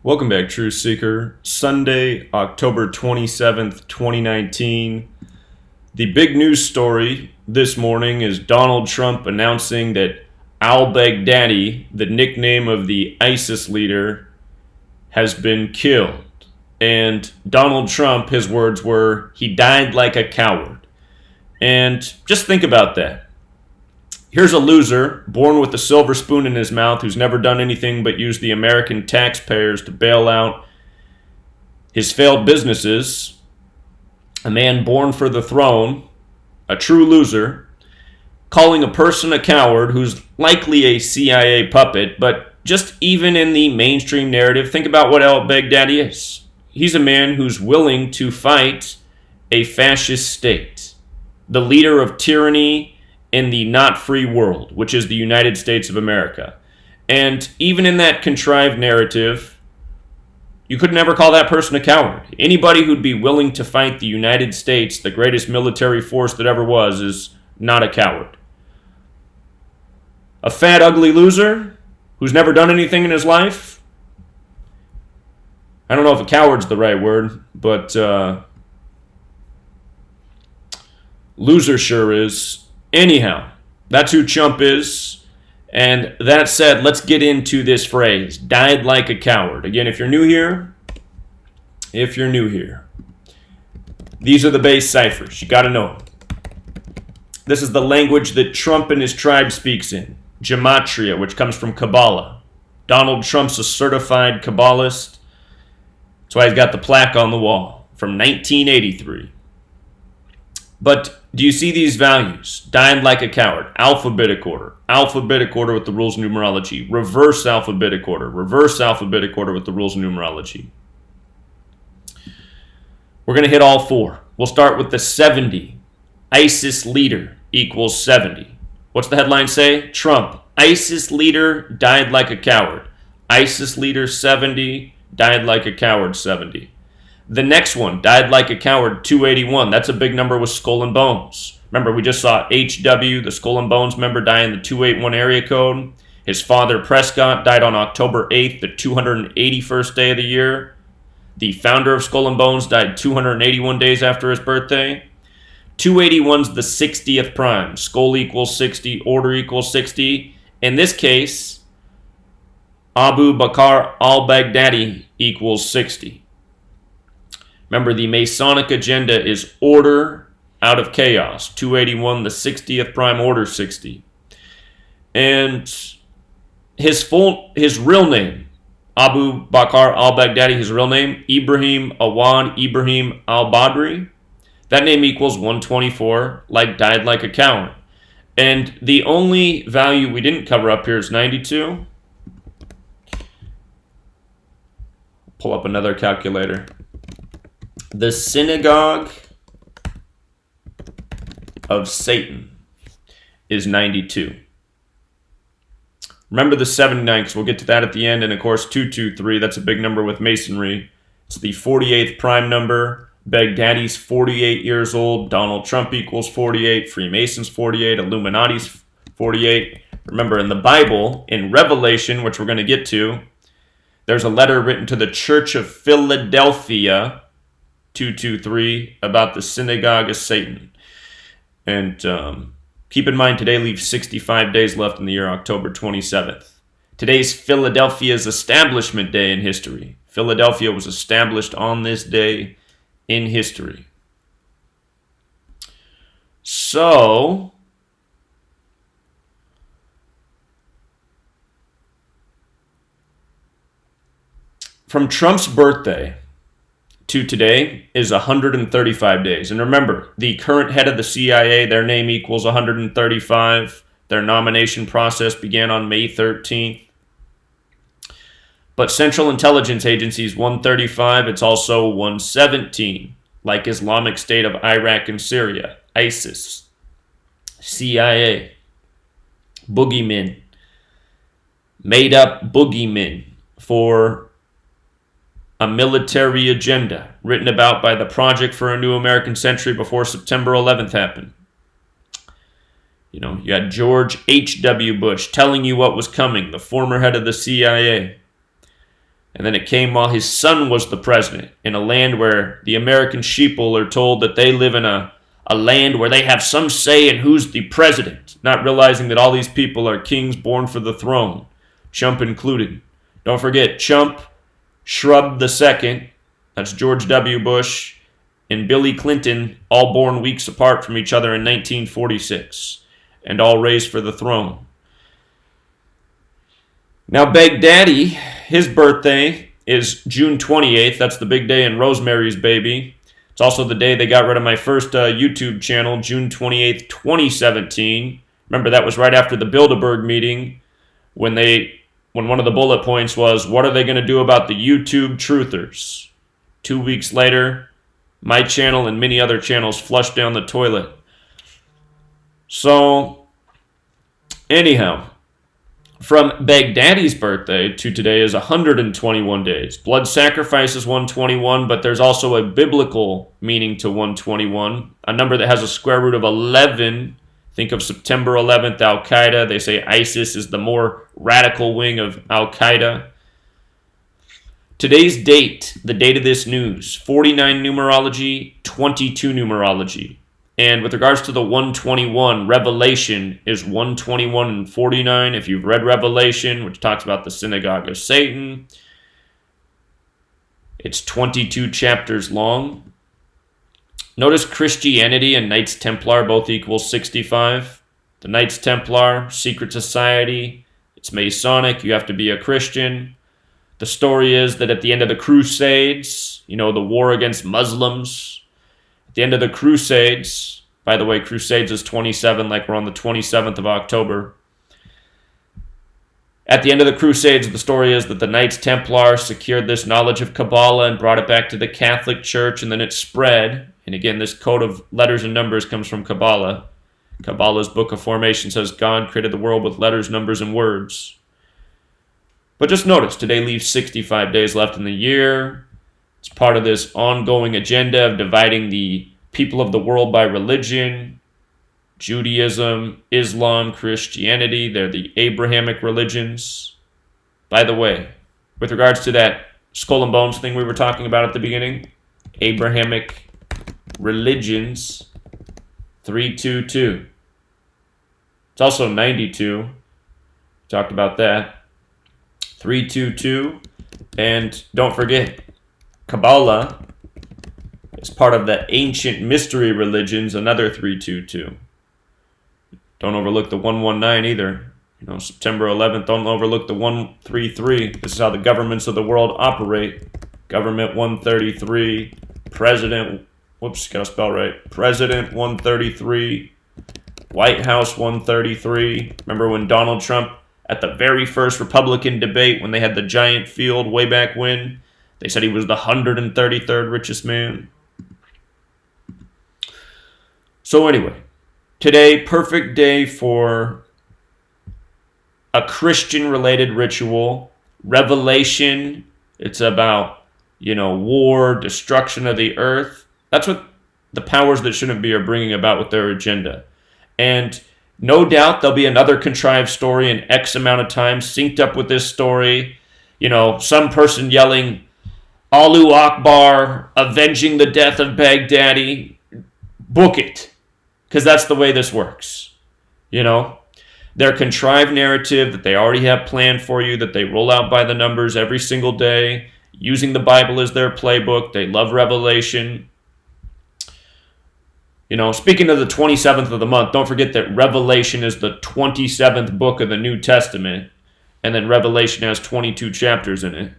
Welcome back, Truth Seeker. Sunday, October 27th, 2019. The big news story this morning is Donald Trump announcing that al-Baghdadi, the nickname of the ISIS leader, has been killed. And Donald Trump, his words were, he died like a coward. And just think about that. Here's a loser, born with a silver spoon in his mouth, who's never done anything but use the American taxpayers to bail out his failed businesses. A man born for the throne, a true loser, calling a person a coward who's likely a CIA puppet, but just even in the mainstream narrative, think about what al-Baghdadi is. He's a man who's willing to fight a fascist state, the leader of tyranny in the not free world, which is the United States of America. And even in that contrived narrative, you could never call that person a coward. Anybody who'd be willing to fight the United States, the greatest military force that ever was, is not a coward. A fat, ugly loser who's never done anything in his life? I don't know if a coward's the right word, but loser sure is. Anyhow, that's who Trump is. And that said, let's get into this phrase, died like a coward. Again, if you're new here, these are the base ciphers. You got to know them. This is the language that Trump and his tribe speaks in. Gematria, which comes from Kabbalah. Donald Trump's a certified Kabbalist. That's why he's got the plaque on the wall from 1983. But do you see these values? Died like a coward. Alphabetic order. Alphabetic order with the rules and numerology. Reverse alphabetic order. Reverse alphabetic order with the rules and numerology. We're going to hit all four. We'll start with the 70. ISIS leader equals 70. What's the headline say? Trump. ISIS leader died like a coward. ISIS leader 70. Died like a coward 70. The next one, died like a coward, 281. That's a big number with skull and bones. Remember, we just saw HW, the skull and bones member, die in the 281 area code. His father, Prescott, died on October 8th, the 281st day of the year. The founder of Skull and Bones died 281 days after his birthday. 281's the 60th prime. Skull equals 60, order equals 60. In this case, Abu Bakr al-Baghdadi equals 60. Remember, the Masonic agenda is order out of chaos. 281, the 60th prime, order 60. And his real name, Abu Bakr al-Baghdadi, his real name, Ibrahim Awad Ibrahim al-Badri. That name equals 124, like died like a coward. And the only value we didn't cover up here is 92. Pull up another calculator. The synagogue of Satan is 92. Remember the 79, because we'll get to that at the end. And of course, 223, that's a big number with Masonry. It's the 48th prime number. Baghdadi's 48 years old. Donald Trump equals 48. Freemasons 48. Illuminati's 48. Remember, in the Bible, in Revelation, which we're going to get to, there's a letter written to the Church of Philadelphia, 223, about the synagogue of Satan. And keep in mind, today leaves 65 days left in the year, October 27th. Today's Philadelphia's establishment day in history. Philadelphia was established on this day in history. So, from Trump's birthday to today is 135 days. And remember, the current head of the CIA, their name equals 135. Their nomination process began on May 13th. But Central Intelligence Agency's 135, it's also 117, like Islamic State of Iraq and Syria, ISIS, CIA, boogeymen, made up boogeymen for a military agenda written about by the Project for a New American Century before September 11th happened. You know, you had George H.W. Bush telling you what was coming, the former head of the CIA. And then it came while his son was the president, in a land where the American sheeple are told that they live in a land where they have some say in who's the president, not realizing that all these people are kings born for the throne, Chump included. Don't forget, Chump, Shrub II, that's George W. Bush, and Billy Clinton, all born weeks apart from each other in 1946, and all raised for the throne. Now, Baghdadi, his birthday is June 28th. That's the big day in Rosemary's Baby. It's also the day they got rid of my first YouTube channel, June 28th, 2017. Remember, that was right after the Bilderberg meeting when one of the bullet points was, what are they going to do about the YouTube truthers? 2 weeks later, my channel and many other channels flushed down the toilet. So, anyhow, from Baghdadi's birthday to today is 121 days. Blood sacrifice is 121, but there's also a biblical meaning to 121, a number that has a square root of 11. Think of September 11th, Al-Qaeda. They say ISIS is the more radical wing of Al-Qaeda. Today's date, the date of this news, 49 numerology, 22 numerology. And with regards to the 121, Revelation is 121 and 49. If you've read Revelation, which talks about the synagogue of Satan, it's 22 chapters long. Notice Christianity and Knights Templar both equal 65. The Knights Templar, secret society, it's Masonic, you have to be a Christian. The story is that at the end of the Crusades, the war against Muslims, the end of the Crusades, by the way, Crusades is 27, like we're on the 27th of October. At the end of the Crusades, the story is that the Knights Templar secured this knowledge of Kabbalah and brought it back to the Catholic Church, and then it spread. And again, this code of letters and numbers comes from Kabbalah. Kabbalah's Book of Formation says God created the world with letters, numbers, and words. But just notice, today leaves 65 days left in the year. It's part of this ongoing agenda of dividing the people of the world by religion. Judaism, Islam, Christianity, they're the Abrahamic religions. By the way, with regards to that skull and bones thing we were talking about at the beginning, Abrahamic religions, 322. It's also 92. Talked about that. 322. And don't forget, Kabbalah is part of the ancient mystery religions, another 322. Don't overlook the 119 either. September 11th, don't overlook the 133. This is how the governments of the world operate. Government 133, President, gotta spell right. President 133, White House 133. Remember when Donald Trump, at the very first Republican debate, when they had the giant field way back when, they said he was the 133rd richest man. So anyway, today, perfect day for a Christian-related ritual. Revelation, it's about, war, destruction of the earth. That's what the powers that shouldn't be are bringing about with their agenda. And no doubt there'll be another contrived story in X amount of time synced up with this story. Some person yelling, Allahu Akbar, avenging the death of Baghdadi. Book it. Because that's the way this works. Their contrived narrative that they already have planned for you, that they roll out by the numbers every single day, using the Bible as their playbook. They love Revelation. Speaking of the 27th of the month, don't forget that Revelation is the 27th book of the New Testament, and then Revelation has 22 chapters in it.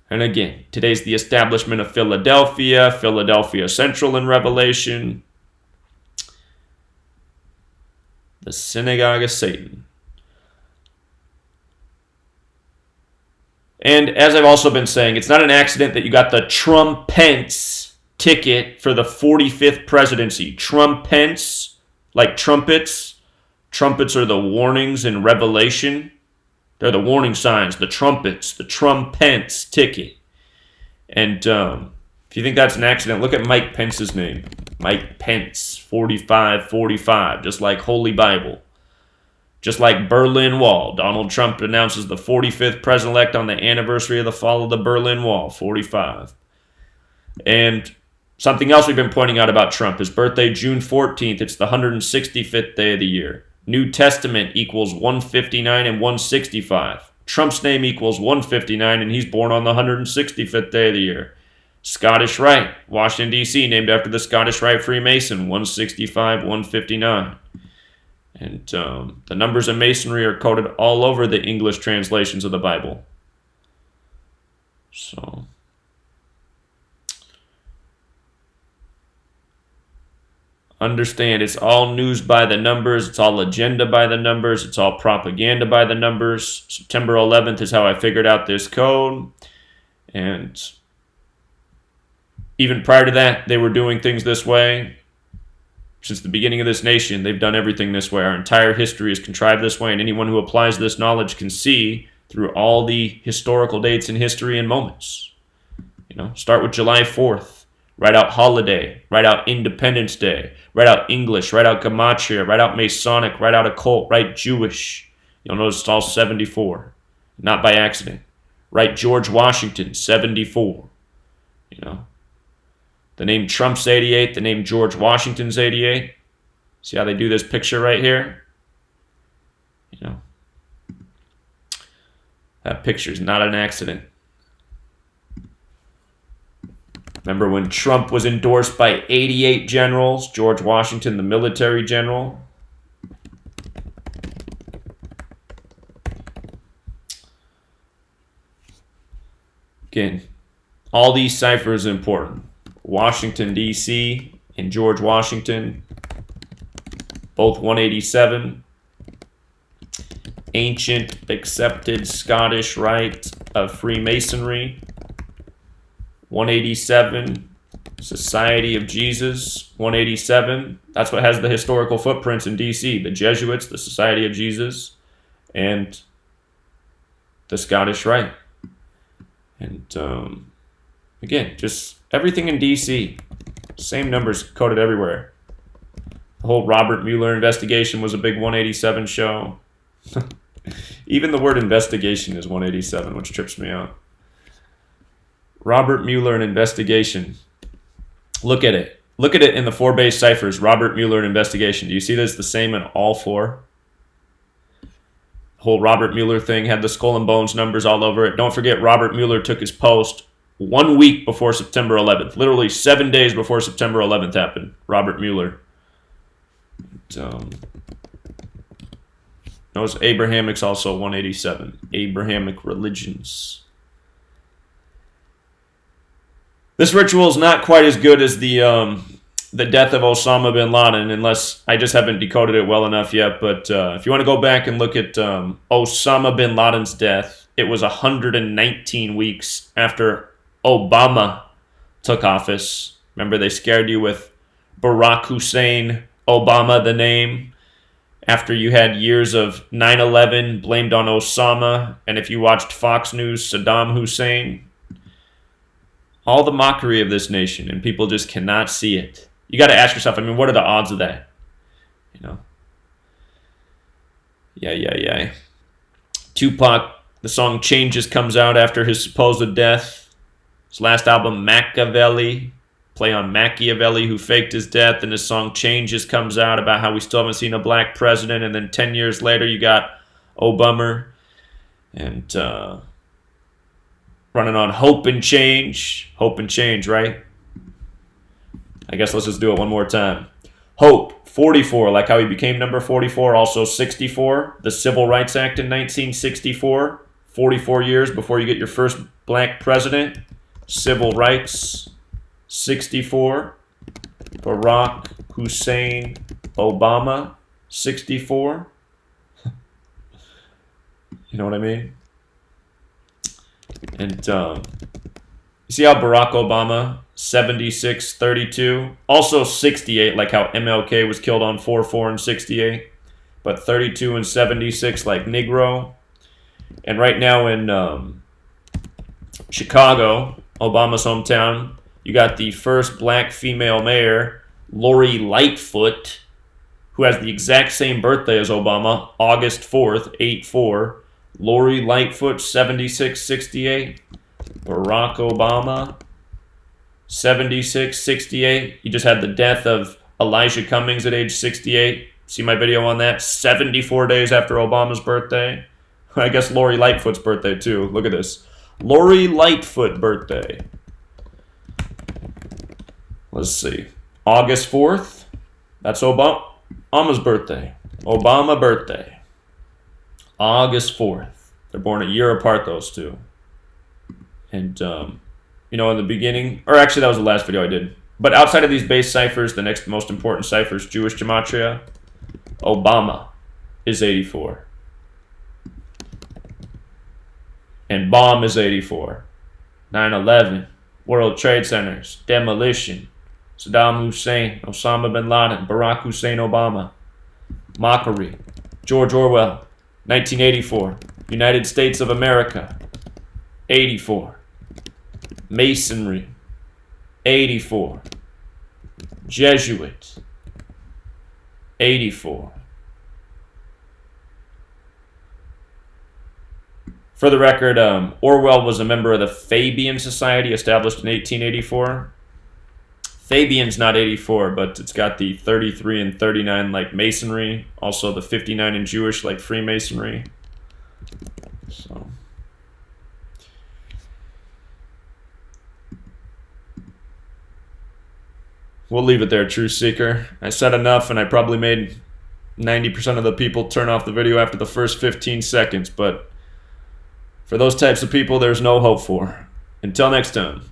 And again, today's the establishment of Philadelphia Central in Revelation, the synagogue of Satan. And as I've also been saying, it's not an accident that you got the Trump-Pence ticket for the 45th presidency. Trump-Pence, like trumpets. Trumpets are the warnings in Revelation. They're the warning signs, the trumpets, the Trump-Pence ticket. And if you think that's an accident, look at Mike Pence's name. Mike Pence, 4545, just like Holy Bible. Just like Berlin Wall, Donald Trump announces the 45th president-elect on the anniversary of the fall of the Berlin Wall, 45. And something else we've been pointing out about Trump, his birthday, June 14th, it's the 165th day of the year. New Testament equals 159 and 165. Trump's name equals 159, and he's born on the 165th day of the year. Scottish Rite, Washington, D.C., named after the Scottish Rite Freemason, 165, 159. And the numbers of Masonry are coded all over the English translations of the Bible. So, understand, it's all news by the numbers, it's all agenda by the numbers, it's all propaganda by the numbers. September 11th is how I figured out this code. And even prior to that, they were doing things this way. Since the beginning of this nation, they've done everything this way. Our entire history is contrived this way, and anyone who applies this knowledge can see through all the historical dates in history and moments. Start with July 4th. Write out holiday. Write out Independence Day. Write out English. Write out Gematria. Write out Masonic. Write out occult. Write Jewish. You'll notice it's all 74. Not by accident. Write George Washington, 74. The name Trump's 88. The name George Washington's 88. See how they do this picture right here? That picture's not an accident. Remember when Trump was endorsed by 88 generals, George Washington, the military general? Again, all these ciphers are important. Washington, D.C. and George Washington, both 187. Ancient accepted Scottish Rite of Freemasonry, 187. Society of Jesus, 187. That's what has the historical footprints in D.C. The Jesuits, the Society of Jesus, and the Scottish Rite. And again, just everything in D.C. Same numbers coded everywhere. The whole Robert Mueller investigation was a big 187 show. Even the word investigation is 187, which trips me out. Robert Mueller, an investigation. Look at it. Look at it in the 4 base ciphers. Robert Mueller, an investigation. Do you see this the same in all 4? The whole Robert Mueller thing had the skull and bones numbers all over it. Don't forget, Robert Mueller took his post 1 week before September 11th. Literally 7 days before September 11th happened. Robert Mueller. Notice Abrahamic's also 187. Abrahamic religions. This ritual is not quite as good as the death of Osama bin Laden, unless I just haven't decoded it well enough yet. But if you want to go back and look at Osama bin Laden's death, it was 119 weeks after Obama took office. Remember, they scared you with Barack Hussein Obama, the name, after you had years of 9/11 blamed on Osama, and if you watched Fox News, Saddam Hussein. All the mockery of this nation, and people just cannot see it. You got to ask yourself, what are the odds of that? Yeah. Tupac, the song Changes comes out after his supposed death. His last album, Machiavelli, play on Machiavelli, who faked his death, and his song Changes comes out about how we still haven't seen a black president, and then 10 years later you got Obama, and running on hope and change, right? I guess let's just do it one more time. Hope, 44, like how he became number 44, also 64, the Civil Rights Act in 1964, 44 years before you get your first black president. Civil rights, 64. Barack Hussein Obama, 64. You know what I mean? And you see how Barack Obama, 76, 32. Also 68, like how MLK was killed on 4/4 and 68. But 32 and 76, like Negro. And right now in Chicago, Obama's hometown, you got the first black female mayor, Lori Lightfoot, who has the exact same birthday as Obama, August 4th, 8-4. Lori Lightfoot, 7668. Barack Obama, 7668. He just had the death of Elijah Cummings at age 68. See my video on that? 74 days after Obama's birthday. I guess Lori Lightfoot's birthday too. Look at this. Lori Lightfoot birthday. Let's see. August 4th. That's Obama's birthday. Obama birthday. August 4th. They're born a year apart, those two. And, you know, in the beginning, or actually that was the last video I did. But outside of these base ciphers, the next most important cipher is Jewish gematria. Obama is 84. And bomb is 84. 9/11, World Trade Centers, demolition, Saddam Hussein, Osama bin Laden, Barack Hussein Obama, mockery, George Orwell, 1984, United States of America, 84, Masonry, 84, Jesuit, 84. For the record, Orwell was a member of the Fabian Society established in 1884. Fabian's not 84, but it's got the 33 and 39 like Masonry, also the 59 in Jewish like Freemasonry. So we'll leave it there, Truth Seeker. I said enough, and I probably made 90% of the people turn off the video after the first 15 seconds, but for those types of people, there's no hope for. Until next time.